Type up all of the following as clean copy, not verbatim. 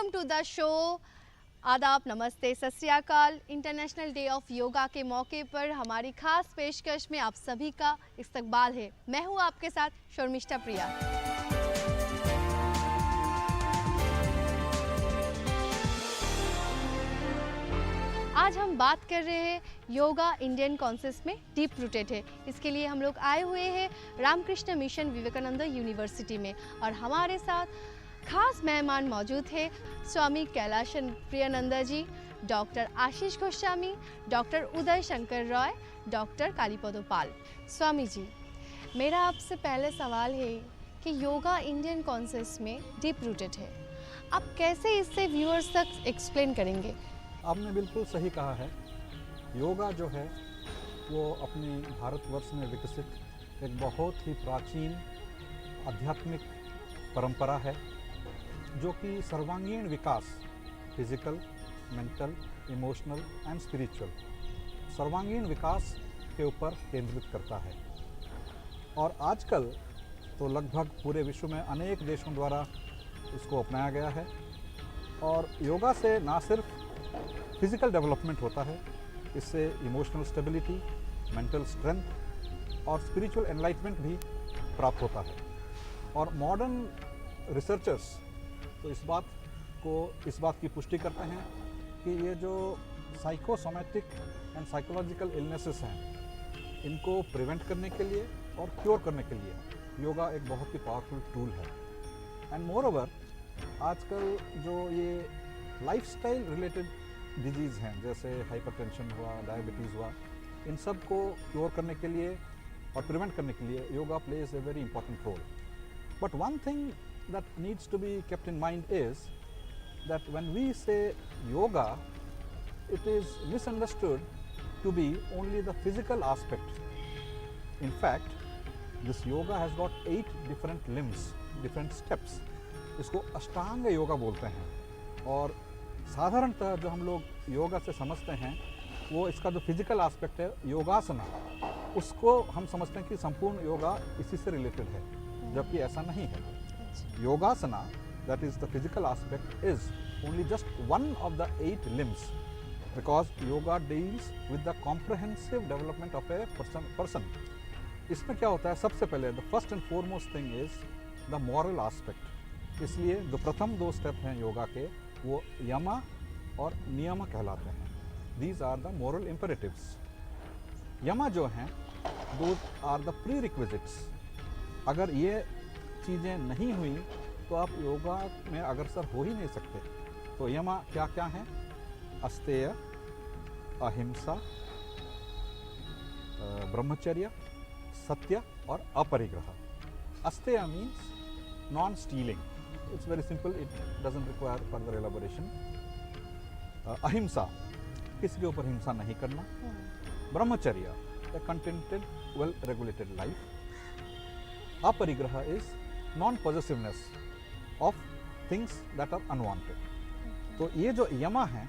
Welcome to the show. आदाब, नमस्ते, सत श्री अकाल। इंटरनेशनल डे ऑफ योगा के मौके पर हमारी खास पेशकश में आप सभी का इस्तकबाल है। मैं हूँ आपके साथ शर्मिष्ठा प्रिया। आज हम बात कर रहे हैं योगा इंडियन कॉन्सेप्ट में डीप रूटेड है। इसके लिए हम लोग आए हुए हैं रामकृष्ण मिशन विवेकानंद यूनिवर्सिटी में और हमारे साथ खास मेहमान मौजूद है स्वामी कैलाशन प्रियानंदा जी, डॉक्टर आशीष गोस्वामी, डॉक्टर उदय शंकर रॉय, डॉक्टर कालीपदोपाल। स्वामी जी, मेरा आपसे पहले सवाल है कि योगा इंडियन कॉन्सेप्ट में डीप रूटेड है, आप कैसे इससे व्यूअर्स तक एक्सप्लेन करेंगे? आपने बिल्कुल सही कहा है। योगा जो है वो अपनी भारतवर्ष में विकसित एक बहुत ही प्राचीन आध्यात्मिक परंपरा है जो कि सर्वांगीण विकास, physical, mental, emotional and spiritual, सर्वांगीण विकास के ऊपर केंद्रित करता है। और आजकल तो लगभग पूरे विश्व में अनेक देशों द्वारा इसको अपनाया गया है। और योगा से ना सिर्फ फिजिकल डेवलपमेंट होता है, इससे इमोशनल स्टेबिलिटी, मेंटल स्ट्रेंथ और स्पिरिचुअल एनलाइटमेंट भी प्राप्त होता है। और मॉडर्न रिसर्चर्स तो इस बात की पुष्टि करते हैं कि ये जो साइकोसोमैटिक एंड साइकोलॉजिकल इलनेसेस हैं, इनको प्रिवेंट करने के लिए और क्योर करने के लिए योगा एक बहुत ही पावरफुल टूल है। एंड मोर ओवर, आजकल जो ये लाइफस्टाइल रिलेटेड डिजीज़ हैं, जैसे हाइपरटेंशन हुआ, डायबिटीज़ हुआ, इन सब को क्योर करने के लिए और प्रिवेंट करने के लिए yoga plays a very important role. But one thing that needs to be kept in mind is that when we say yoga, it is misunderstood to be only the physical aspect. In fact, this yoga has got 8 different limbs, different steps. इसको अष्टांग योगा बोलते हैं। और साधारणतः जो हम लोग योगा से समझते हैं वो इसका जो फिजिकल एस्पेक्ट है योगासना, उसको हम समझते हैं कि संपूर्ण योगा इसी से रिलेटेड है, जबकि ऐसा नहीं है। Yogasana, that is the physical aspect, is only just one of the 8 limbs, because yoga deals with the comprehensive development of a person. इसमें क्या होता है? सबसे पहले the first and foremost thing is the moral aspect. इसलिए जो प्रथम 2 step हैं योगा के, वो यमा और नियम कहलाते हैं। These are the moral imperatives. यमा जो हैं, those are the prerequisites. अगर ये चीज़ें नहीं हुई तो आप योगा में अग्रसर हो ही नहीं सकते। तो यमा क्या क्या हैं? अस्तेय, अहिंसा, ब्रह्मचर्य, सत्य और अपरिग्रह। अस्तेय means non stealing, it's very simple, it doesn't require further elaboration. अहिंसा, किसी के ऊपर हिंसा नहीं करना। ब्रह्मचर्य, a contented, well regulated life. अपरिग्रह is non-possessiveness of things that are unwanted. तो ये जो यमा हैं,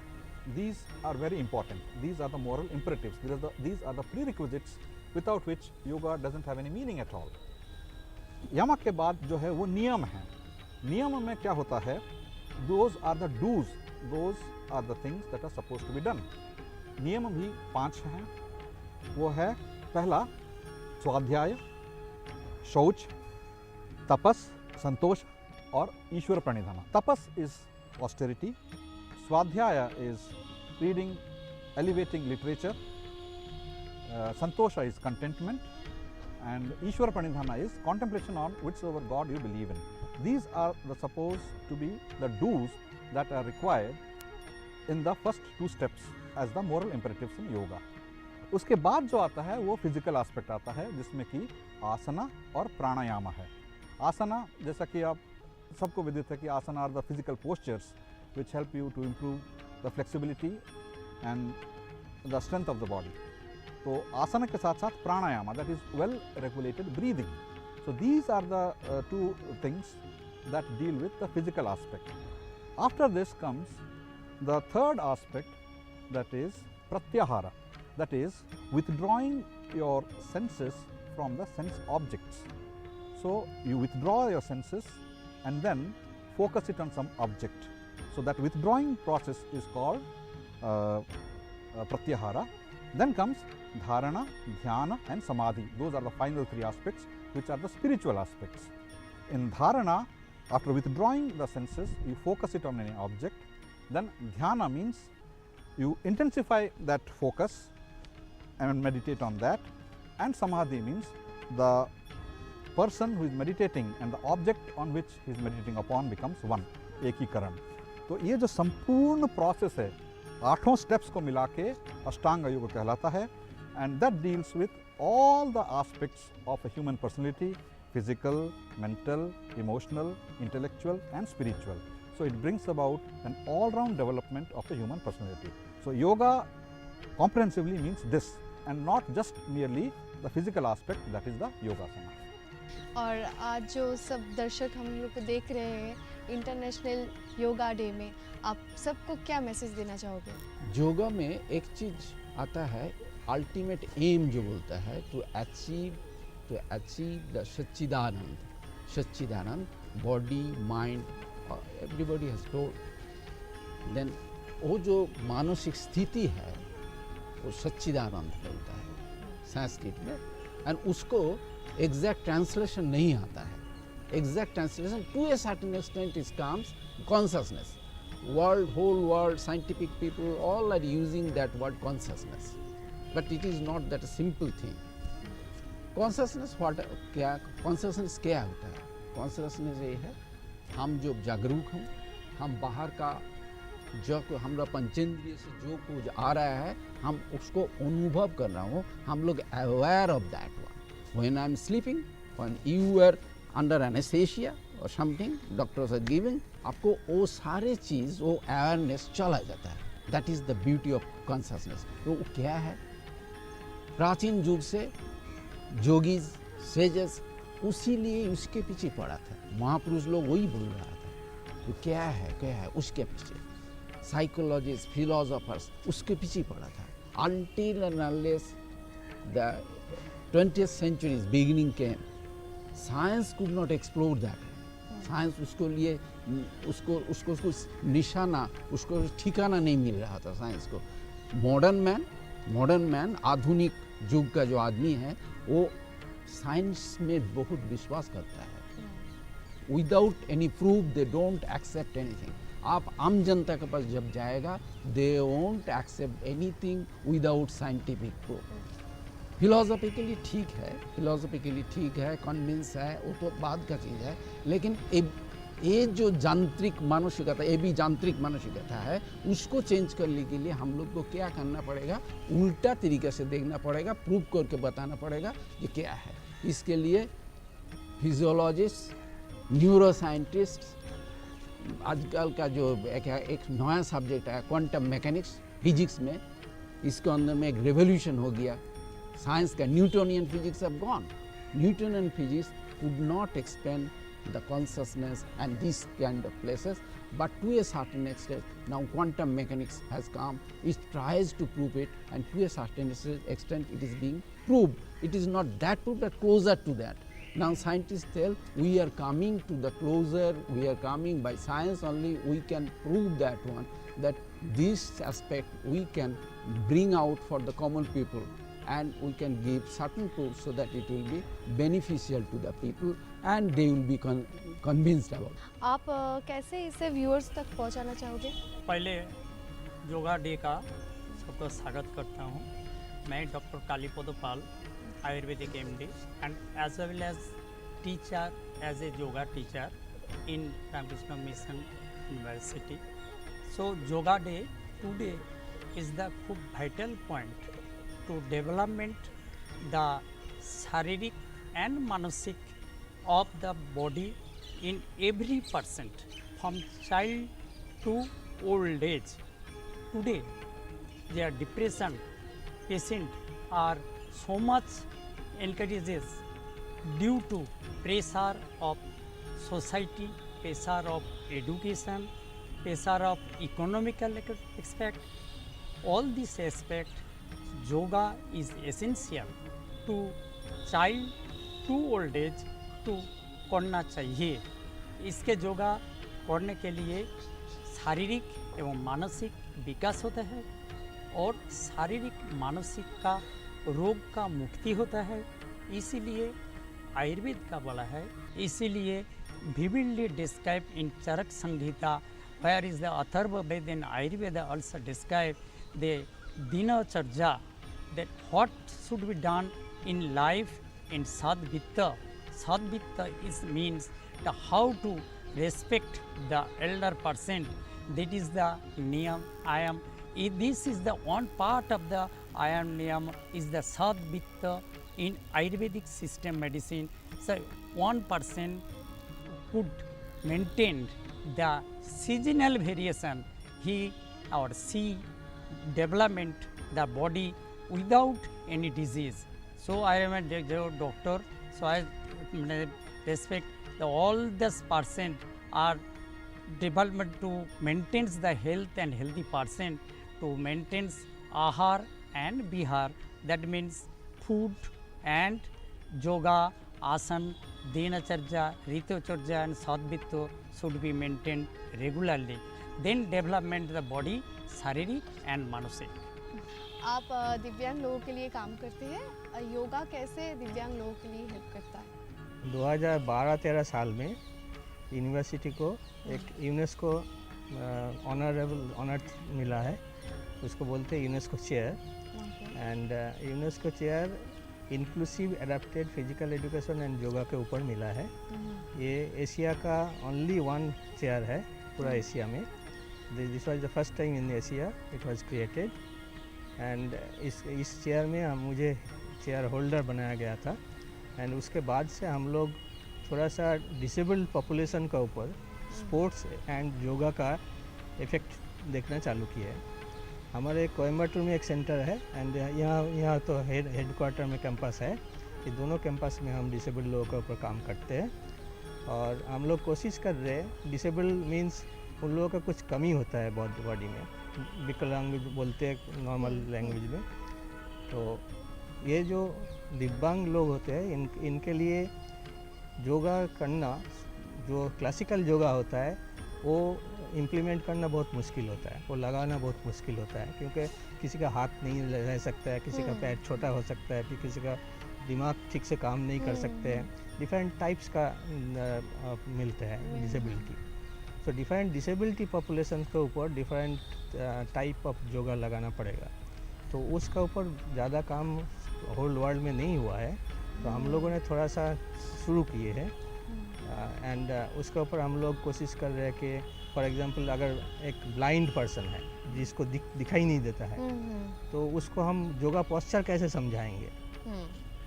these are very important. These are the moral imperatives. These are the prerequisites without which yoga doesn't have any meaning at all. यमा के बाद जो है वो नियम हैं। नियम में क्या होता है? Those are the do's. Those are the things that are supposed to be done. नियम भी 5 हैं। वो है पहला स्वाध्याय, शौच, तपस, संतोष और ईश्वर प्रणिधान। तपस इज ऑस्टेरिटी, स्वाध्याय इज रीडिंग एलिवेटिंग लिटरेचर, संतोष इज कंटेंटमेंट एंड ईश्वर प्रणिधान is contemplation on whichever god you believe in. These are the supposed to be the do's that are required in the first 2 steps as the moral imperatives in yoga. उसके बाद जो आता है वो physical aspect आता है, जिसमें कि आसना और प्राणायाम है। आसना, जैसा कि आप सबको विदित है कि आसना are the physical postures which help you to improve the flexibility and the strength of the body. तो आसना के साथ साथ प्राणायाम, that is well regulated breathing. So these are the 2 things that deal with the physical aspect. After this comes the third aspect, that is प्रत्याहार, that is withdrawing your senses from the sense objects. So you withdraw your senses and then focus it on some object. So that withdrawing process is called pratyahara. Then comes dharana, dhyana and samadhi. Those are the final three aspects which are the spiritual aspects. In dharana, after withdrawing the senses, you focus it on any object. Then dhyana means you intensify that focus and meditate on that. And samadhi means the person who is meditating and the object on which he is meditating upon becomes one, ekikaran. तो ये जो संपूर्ण process है 8 steps को मिला के अष्टांग योग कहलाता है, and that deals with all the aspects of a human personality, physical, mental, emotional, intellectual and spiritual. So it brings about an all-round development of the human personality. So yoga comprehensively means this, and not just merely the physical aspect, that is the yogasana. और आज जो सब दर्शक हम लोग को देख रहे हैं इंटरनेशनल योगा डे में, आप सबको क्या मैसेज देना चाहोगे? योगा में एक चीज आता है, अल्टीमेट एम जो बोलता है, to achieve the Sachchidananda, body mind, everybody has told. Then वो जो मानसिक स्थिति है वो सच्चिदानंद बोलता है संस्कृत में, एंड उसको एग्जैक्ट ट्रांसलेशन नहीं आता है। Exact translation to a certain extent is comes consciousness. whole world, scientific people, all are using that word consciousness, but it is not that a simple thing. Consciousness consciousness क्या होता है? Consciousness ये है, हम जो जागरूक हैं, हम बाहर का जो हमारा पंचेंद्रिय से जो कुछ आ रहा है, हम उसको अनुभव कर रहा हूँ, हम लोग aware of that one. When I am sleeping, when you were under anesthesia or something, doctors are giving, आपको वो सारे चीज़, वो अवेयरनेस चला जाता है. That is the beauty of consciousness. तो वो क्या है? प्राचीन युग से जोगीज, सेजेस उसी लिए उसके पीछे पड़ा था. महापुरुष लोग वही बोल रहा था. तो क्या है उसके पीछे. साइकोलॉजिस्ट, फिलोसोफर्स उसके पीछे पड़ा था. Until and unless the 20th century's beginning came, science could not explore that. Science उसको लिए उसको निशाना, उसको ठिकाना नहीं मिल रहा था साइंस को. मॉडर्न मैन आधुनिक युग का जो आदमी है वो साइंस में बहुत विश्वास करता है. Without any proof they don't accept anything. आप आम जनता के पास जब जाएगा, they won't accept anything without scientific proof. Philosophically ठीक है, कन्विंस है, वो तो बाद का चीज़ है. लेकिन ये जो यांत्रिक मानसिकता, ये भी यांत्रिक मानसिकता है, उसको चेंज करने के लिए हम लोग को क्या करना पड़ेगा? उल्टा तरीके से देखना पड़ेगा, प्रूव करके बताना पड़ेगा ये क्या है. इसके लिए फिजियोलॉजिस्ट, न्यूरोसाइंटिस्ट, आजकल का जो एक नया सब्जेक्ट है क्वांटम मैकेनिक्स, फिजिक्स में, इसके अंदर में एक रेवोल्यूशन हो गया. Science का Newtonian physics have gone. Newtonian physics could not explain the consciousness and these kind of places, but to a certain extent now quantum mechanics has come. It tries to prove it, and to a certain extent it is being proved. It is not that proved, but closer to that. Now scientists tell we are coming to the closer, we are coming by science only, we can prove that one, that this aspect we can bring out for the common people. And we can give certain proofs so that it will be beneficial to the people and they will be convinced about. आप कैसे इसे viewers तक पहुंचाना चाहोगे? पहले yoga day का सबका स्वागत करता हूं. मैं doctor Kalipada Pal, Ayurvedic MD and as well as teacher, as a yoga teacher in Ramakrishna Mission University. So yoga day today is the खूब vital point to development the शारीरिक and मानसिक of the body in every person from child to old age. Today their depression patient are so much encourages due to pressure of society, pressure of education, pressure of economical aspect. All these aspects yoga is essential to child to old age to करना चाहिए. इसके योगा करने के लिए शारीरिक एवं मानसिक विकास होता है और शारीरिक मानसिक का रोग का मुक्ति होता है। इसीलिए आयुर्वेद का बोला है, इसीलिए vividly described in Charak Samhita, where is the Atharva Ved in Ayurveda also describe the Dinacharya, that what should be done in life in Sadvitta. Sadvitta is means the how to respect the elder person. That is the niyam, ayam. This is the one part of the ayam niyam is the Sadvitta in Ayurvedic system medicine. So one person could maintain the seasonal variation, he or she development the body without any disease. So I am a doctor, so I respect all this person are development to maintains the health and healthy person, to maintains ahar and bihar, that means food and yoga, asan, dinacharya, ritucharya and sadvitto should be maintained regularly. Then development the body, शारीरिक and मानसिक। आप दिव्यांग लोगों के लिए काम करते हैं, योगा कैसे दिव्यांग लोगों के लिए हेल्प करता है? 2012-13 साल में यूनिवर्सिटी को एक यूनेस्को ऑनर मिला है, उसको बोलते हैं UNESCO chair. And UNESCO chair inclusive adapted physical education and yoga के ऊपर मिला है। ये एशिया का ओनली वन चेयर है पूरा एशिया में। This was the first time in Asia it was created. And इस चेयर में मुझे चेयर होल्डर बनाया गया था। एंड उसके बाद से हम लोग थोड़ा सा डिसेबल्ड पॉपुलेशन का ऊपर स्पोर्ट्स एंड योगा का इफ़ेक्ट देखना चालू किया है। हमारे कोयम्बटूर में एक सेंटर है एंड यहाँ तो हेड क्वार्टर में कैंपस है। ये दोनों कैंपस में हम डिसेबल्ड लोगों के ऊपर काम करते हैं। और हम लोग कोशिश कर रहे हैं, डिसेबल्ड मीन्स उन लोगों का कुछ कमी होता है बॉडी में, विकलांग बोलते हैं नॉर्मल लैंग्वेज में। तो ये जो दिव्यांग लोग होते हैं इनके लिए योगा करना, जो क्लासिकल योगा होता है वो इम्प्लीमेंट करना बहुत मुश्किल होता है, वो लगाना बहुत मुश्किल होता है। क्योंकि किसी का हाथ नहीं रह सकता है, किसी का पैर छोटा हो सकता है, फिर किसी का दिमाग ठीक से काम नहीं कर सकते हैं। डिफरेंट टाइप्स का मिलता है डिसेबिलिटी। तो डिफरेंट डिसेबिलिटी पॉपुलेशन के ऊपर डिफरेंट टाइप ऑफ योगा लगाना पड़ेगा। तो उसका ऊपर ज़्यादा काम होल वर्ल्ड में नहीं हुआ है, तो हम लोगों ने थोड़ा सा शुरू किए हैं। एंड उसके ऊपर हम लोग कोशिश कर रहे हैं कि फॉर एग्जांपल अगर एक ब्लाइंड पर्सन है जिसको दिखाई नहीं देता है, तो उसको हम योगा पोस्चर कैसे समझाएंगे।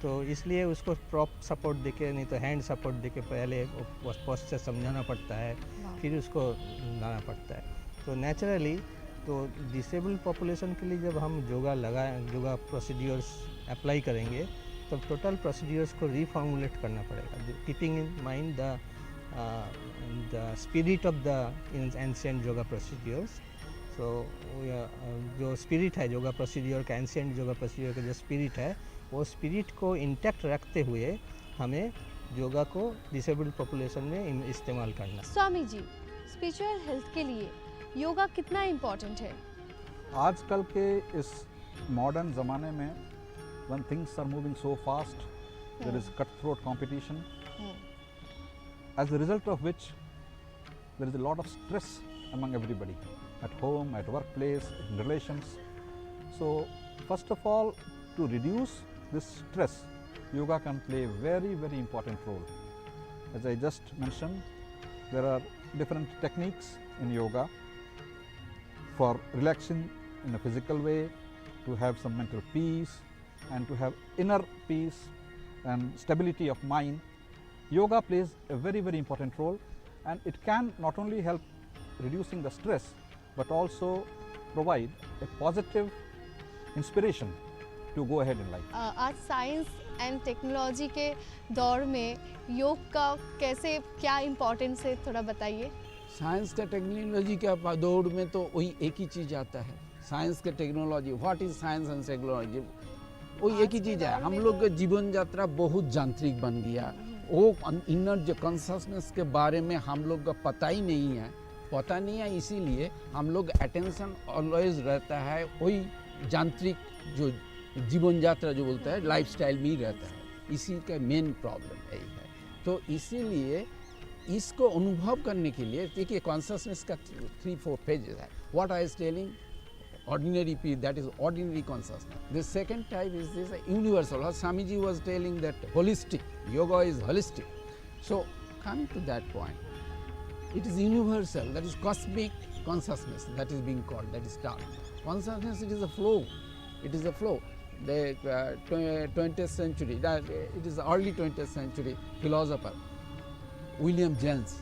तो इसलिए उसको प्रॉप सपोर्ट देके, नहीं तो हैंड सपोर्ट देके पहले पोस्चर समझाना पड़ता है, फिर उसको लाना पड़ता है। तो नेचुरली तो डिसेबल्ड पॉपुलेशन के लिए जब हम योगा प्रोसीड्यूर्स अप्लाई करेंगे तो टोटल प्रोसीड्यूर्स को रिफॉर्मुलेट करना पड़ेगा, keeping in mind the spirit of the ancient yoga procedures. So जो स्पिरिट है योगा प्रोसीड्यूर का, एंशिएंट योगा प्रोसीड्यूर का जो स्पिरिट है, वो स्पिरिट को इंटैक्ट रखते हुए हमें योगा को डिसेबल्ड पॉपुलेशन में इस्तेमाल करना। स्वामी जी, स्पिरिचुअल हेल्थ के लिए योगा कितना इम्पोर्टेंट है? आजकल के इस मॉडर्न ज़माने में when things are moving so fast, there is cutthroat competition, as a result of which there is a lot of stress among everybody, at home, at workplace, in relations. So first of all, to reduce this stress, yoga can play a very, very important role. As I just mentioned, there are different techniques in yoga for relaxing in a physical way, to have some mental peace and to have inner peace and stability of mind. Yoga plays a very, very important role, and it can not only help reducing the stress but also provide a positive inspiration to go ahead in life. आज science and technology के दौर में योग का कैसे क्या importance है, थोड़ा बताइए। साइंस का टेक्नोलॉजी के दौर में तो वही एक ही चीज़ आता है, साइंस के technology. What is science and technology? वही एक ही चीज़ है। हम लोग का जीवन यात्रा बहुत यांत्रिक बन गया, वो इनर जो कॉन्शसनेस के बारे में हम लोग का पता ही नहीं है। पता नहीं है, इसीलिए हम लोग अटेंशन ऑलवेज रहता है वही यांत्रिक जो जीवन यात्रा जो बोलता है लाइफस्टाइल में ही रहता है, इसी का मेन प्रॉब्लम यही है। तो इसीलिए इसको अनुभव करने के लिए देखिए कॉन्शसनेस का 3-4 फेजेस है। What I is telling ordinary peace, that is ordinary consciousness. The second type is this universal. As Swamiji was telling that holistic, yoga is holistic. So coming to that point, it is universal, that is cosmic consciousness that is being called, that is termed. Consciousness, it is a flow, it is a flow. The 20th century, it is early 20th century philosopher, William James,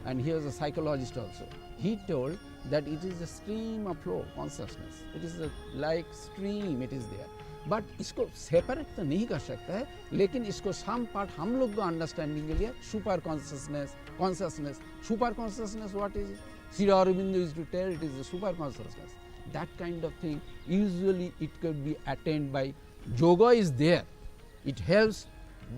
and he was a psychologist also. He told that it is a stream of flow consciousness, it is a like stream, it is there, but इसको separate तो नहीं कर सकता है, लेकिन इसको some part हम लोग को अंडरस्टैंडिंग के लिए super consciousness, consciousness, super consciousness what is, Shri Aurobindo used to tell it is the super consciousness, that kind of thing usually it could be attained by yoga is there, it helps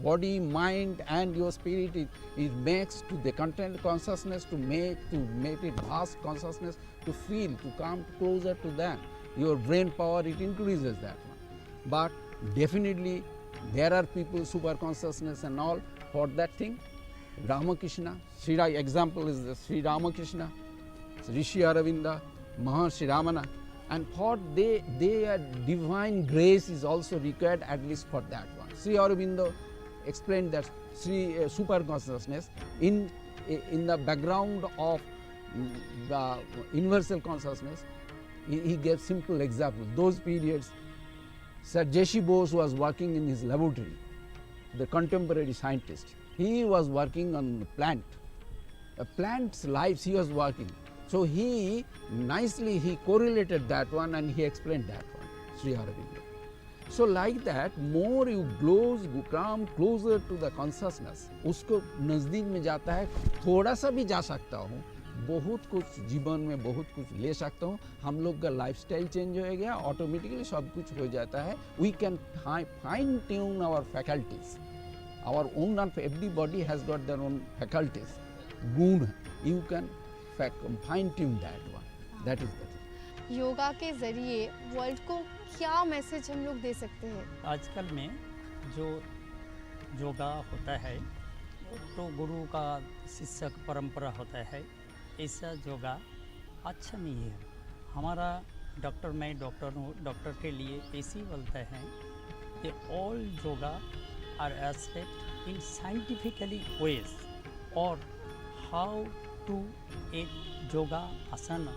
body, mind and your spirit, it makes to the content consciousness to make it vast consciousness to feel, to come closer to that, your brain power it increases that one. But definitely there are people super consciousness and all for that thing. Ramakrishna, example is the Sri Ramakrishna, Rishi Aravinda, Maharshi Ramana, and for their divine grace is also required at least for that one. Sri Aurobindo explained that super consciousness in the background of the universal consciousness. He gave simple examples. Those periods, Sir J.C. Bose was working in his laboratory, the contemporary scientist. He was working on a plant. A plant's lives he was working. So he nicely correlated that one and he explained that one, Sri Aurobindo. So like that, more you come closer to the consciousness, उसको नज़दीक में जाता है, थोड़ा सा भी जा सकता हूँ, बहुत कुछ जीवन में बहुत कुछ ले सकता हूँ, हम लोग का लाइफस्टाइल चेंज हो गया, ऑटोमेटिकली सब कुछ हो जाता है. We can fine tune our faculties, our own, everybody has got their own faculties, गुण, you can fine tune that one, that is the thing. Yoga के जरिए वर्ल्ड को क्या मैसेज हम लोग दे सकते हैं? आजकल में जो योगा होता है तो गुरु का शिष्य परंपरा होता है, ऐसा योगा अच्छा नहीं है. हमारा डॉक्टर, मैं डॉक्टर हूँ, डॉक्टर के लिए ऐसी बोलते हैं कि all yoga are aspect in scientifically ways, और how to a yoga asana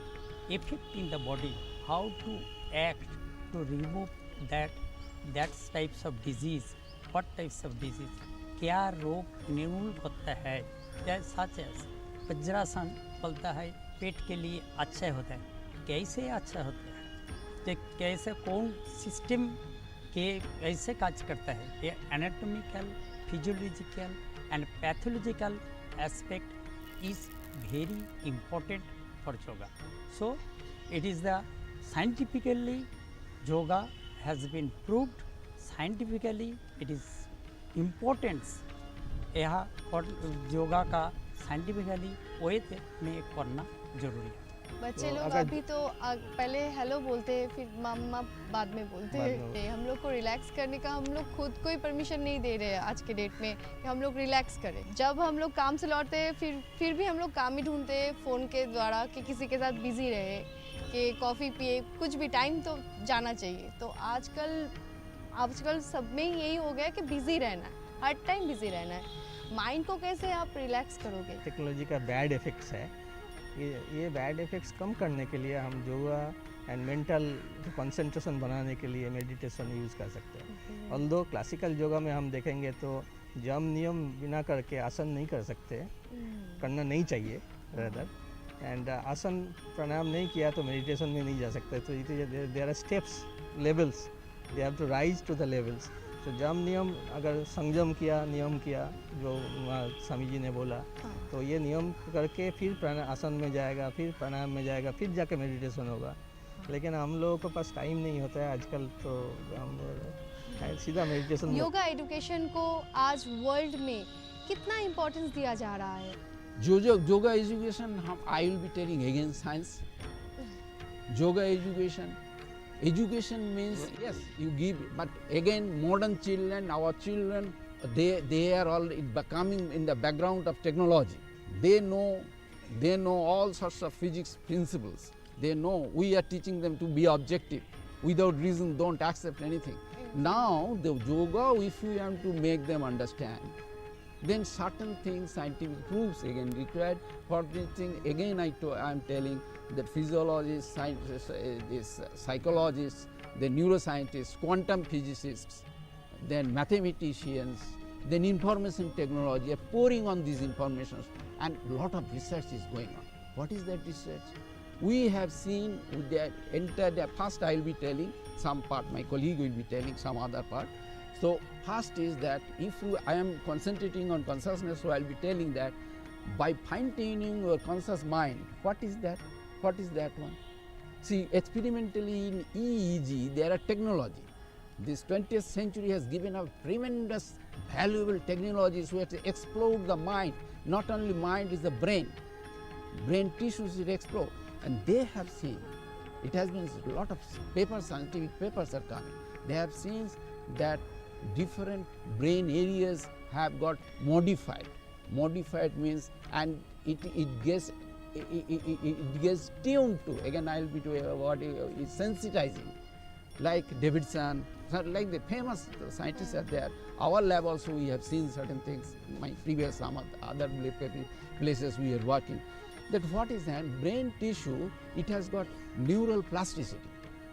effect in the body, how to act to remove that types of disease, what types of disease, क्या रोग निर्मूल होता है, क्या सच है. वज्रासन बोलता है पेट के लिए अच्छा होता है, कैसे अच्छा होता है, तो कैसे कौन सिस्टम के कैसे काज करता है, ये anatomical, physiological and pathological aspect is very important for yoga. So it is the scientifically yoga has been proved, scientifically it is importance, यह योगा का साइंटिफिकली वे में करना जरूरी है. बच्चे लोग अभी तो पहले हेलो बोलते हैं, फिर मामा बाद में बोलते हैं. हम लोग को रिलैक्स करने का हम लोग खुद को ही परमिशन नहीं दे रहे हैं आज के डेट में कि हम लोग रिलैक्स करें. जब हम लोग काम से लौटते हैं फिर भी हम लोग काम ही ढूंढते हैं फ़ोन के द्वारा कि किसी के साथ बिजी रहे, कि कॉफ़ी पिए, कुछ भी टाइम तो जाना चाहिए. तो आजकल सब में यही हो गया कि बिज़ी रहना है, हर टाइम बिज़ी रहना है. माइंड को कैसे आप रिलैक्स करोगे? टेक्नोलॉजी का बैड इफेक्ट्स है, ये बैड इफेक्ट्स कम करने के लिए हम योगा एंड मेंटल कंसंट्रेशन बनाने के लिए मेडिटेशन यूज़ कर सकते हैं. ऑल्दो क्लासिकल योगा में हम देखेंगे तो जम नियम बिना करके आसन नहीं कर सकते, करना नहीं चाहिए रदर. एंड आसन प्राणायाम नहीं किया तो मेडिटेशन में नहीं जा सकते. तो there are steps, levels, they have to rise to the levels. तो जम नियम अगर संयम किया, नियम किया जो स्वामी जी ने बोला, तो ये नियम करके फिर आसन में जाएगा, फिर प्राणायाम में जाएगा, फिर जाके मेडिटेशन होगा. लेकिन हम लोगों के पास टाइम नहीं होता है आजकल, तो हम सीधा मेडिटेशन. योगा एजुकेशन को आज वर्ल्ड में कितना इम्पोर्टेंस दिया जा रहा है? yoga education, I will be telling again science. Yoga education. Education means, yes, you give, but again, modern children, our children, they are all becoming in the background of technology. They know all sorts of physics principles. They know we are teaching them to be objective. Without reason, don't accept anything. Now, the yoga, if we have to make them understand, then certain things, scientific proofs again required. For this thing, again I am telling that physiologists, scientists, psychologists, the neuroscientists, quantum physicists, then mathematicians, then information technology are pouring on these informations, and a lot of research is going on. What is that research? We have seen that first I will be telling some part, my colleague will be telling some other part. So first is that if I am concentrating on consciousness, so I will be telling that by fine-tuning your conscious mind, what is that? What is that one? See, experimentally in EEG, there are technology. This 20th century has given us tremendous valuable technologies which explode the mind. Not only mind is the brain tissues it explode. And they have seen, it has been a lot of papers, scientific papers are coming. They have seen that different brain areas have got modified. Modified means, and it gets tuned to, again I will be to what is sensitizing, like Davidson, like the famous scientists are there. Our lab also we have seen certain things, my previous some other places we are working. That what is that? Brain tissue, it has got neural plasticity.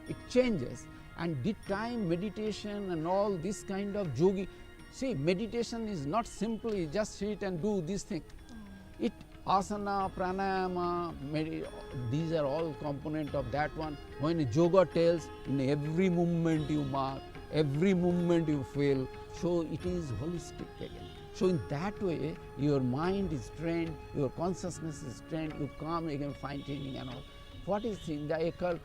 It changes, and the time meditation and all this kind of yogi. See, meditation is not simply just sit and do this thing. It asana, pranayama, these are all component of that one. When yoga tells, in every movement you mark, every movement you feel, so it is holistic again. So in that way, your mind is trained, your consciousness is trained, you come again fine-tuning and all. What is called,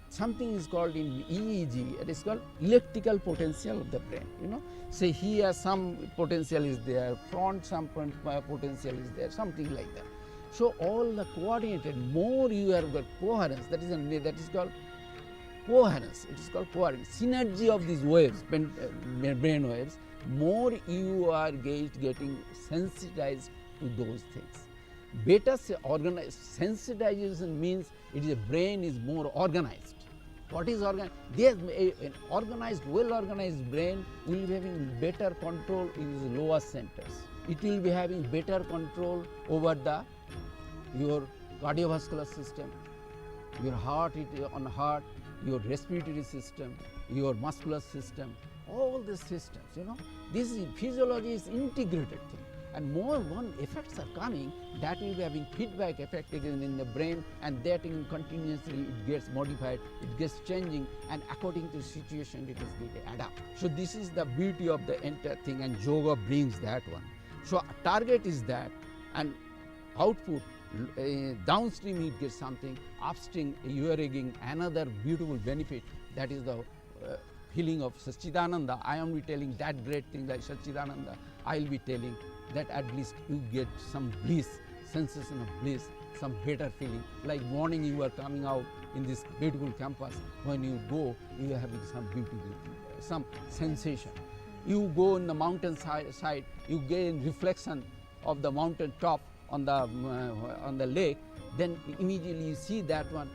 something is called in EEG, it is called electrical potential of the brain, you know. Say here some potential is there, front some potential is there, something like that. So all the coordinated, more you have got coherence, that is called coherence, it is called coherence, synergy of these waves, brain waves, more you are getting sensitized to those things. Better organized, sensitization means it is a brain is more organized. What is organized? An organized, well-organized brain will be having better control in its lower centers. It will be having better control over your cardiovascular system, your heart, your respiratory system, your muscular system, all the systems, you know. This physiology is integrated thing, and more one effects are coming that will be having feedback effect again in the brain, and that continuously it gets modified, it gets changing, and according to situation it is getting adapt. So this is the beauty of the entire thing, and yoga brings that one. So target is that, and output downstream it gets something, upstream you are getting another beautiful benefit, that is the feeling of Satchidananda. I am be telling that great thing like Satchidananda. I will be telling that at least you get some bliss, sensation of bliss, some better feeling. Like morning you are coming out in this beautiful campus, when you go, you are having some beautiful, some sensation. You go in the mountain side, you gain reflection of the mountain top on the lake, then immediately you see that one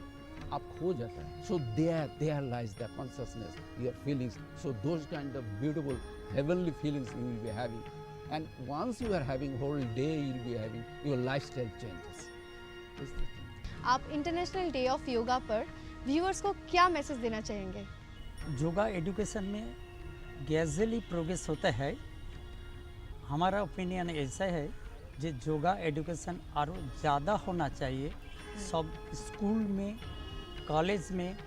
up ho jata hai. So there lies the consciousness, your feelings. So those kind of beautiful heavenly feelings you will be having, and once you are having whole day you will be having, your lifestyle changes. आप international day of yoga पर viewers को क्या message देना चाहेंगे? Yoga education में gradually progress होता है. हमारा ओपिनियन ऐसा है जो योगा एजुकेशन और ज़्यादा होना चाहिए. सब स्कूल में, कॉलेज में,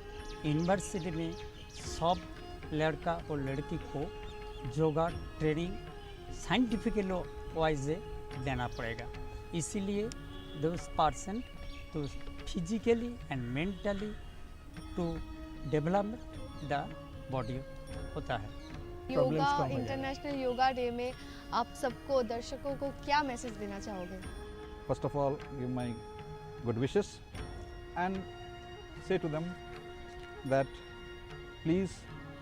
यूनिवर्सिटी में सब लड़का और लड़की को योगा ट्रेनिंग साइंटिफिकली वाइज देना पड़ेगा. इसीलिए those person to physically and mentally to develop the body होता है. योगा इंटरनेशनल योगा डे में आप सबको, दर्शकों को क्या मैसेज देना चाहोगे? first of all, give my good wishes and say to them that please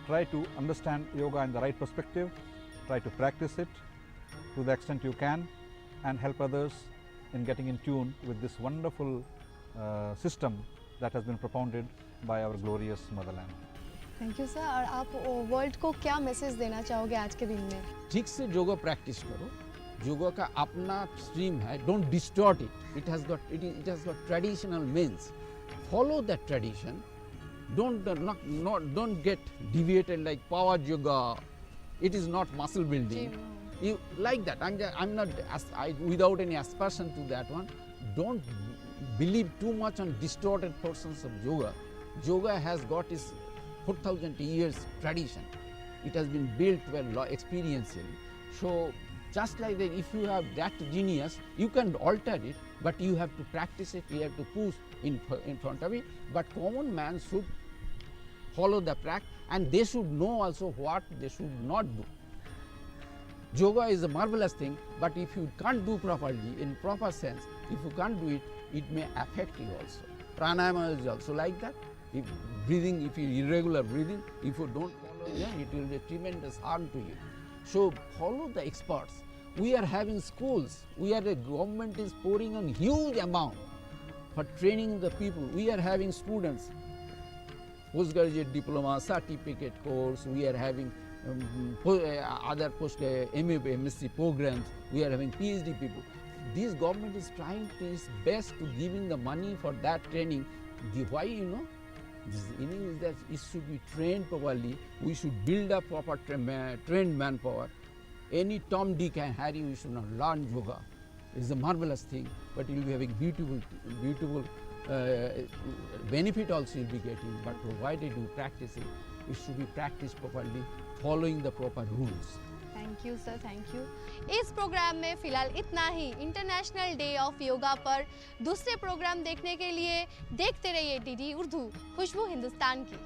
try to understand yoga in the right perspective, try to practice it to the extent you can, and help others in getting in tune with this wonderful system that has been propounded by our glorious motherland. Thank you sir. और आप world को क्या message देना चाहोगे आज के दिन में? ठीक से योगा प्रैक्टिस करो। योगा का अपना स्ट्रीम है, don't distort it. It has got traditional means, follow that tradition, don't get deviated like power yoga. It is not muscle building. You like that. I'm not without any aspersion to that one. Don't believe too much on distorted portions of yoga. Yoga has got its 4,000 years tradition. It has been built well experientially. So just like that, if you have that genius, you can alter it, but you have to practice it, you have to push in front of it. But common man should follow the practice, and they should know also what they should not do. Yoga is a marvelous thing, but if you can't do properly, in proper sense, if you can't do it, it may affect you also. Pranayama is also like that. If breathing, if you irregular breathing, if you don't follow it, it will be tremendous harm to you. So follow the experts. We are having schools. The government is pouring a huge amount for training the people. We are having students, postgraduate diploma, certificate course. We are having other post MA, MSc programs. We are having PhD people. This government is trying its best to giving the money for that training. Why, this is that it should be trained properly. We should build a proper trained manpower. Any Tom, Dick and Harry, we should not learn yoga. It's a marvelous thing, but you'll be having beautiful benefit also you'll be getting. But provided you practice it, it should be practiced properly, following the proper rules. Thank you sir, thank you. इस programme में फ़िलहाल इतना ही। International day of yoga पर दूसरे programme देखने के लिए देखते रहिए डीडी उर्दू, खुशबू हिंदुस्तान की।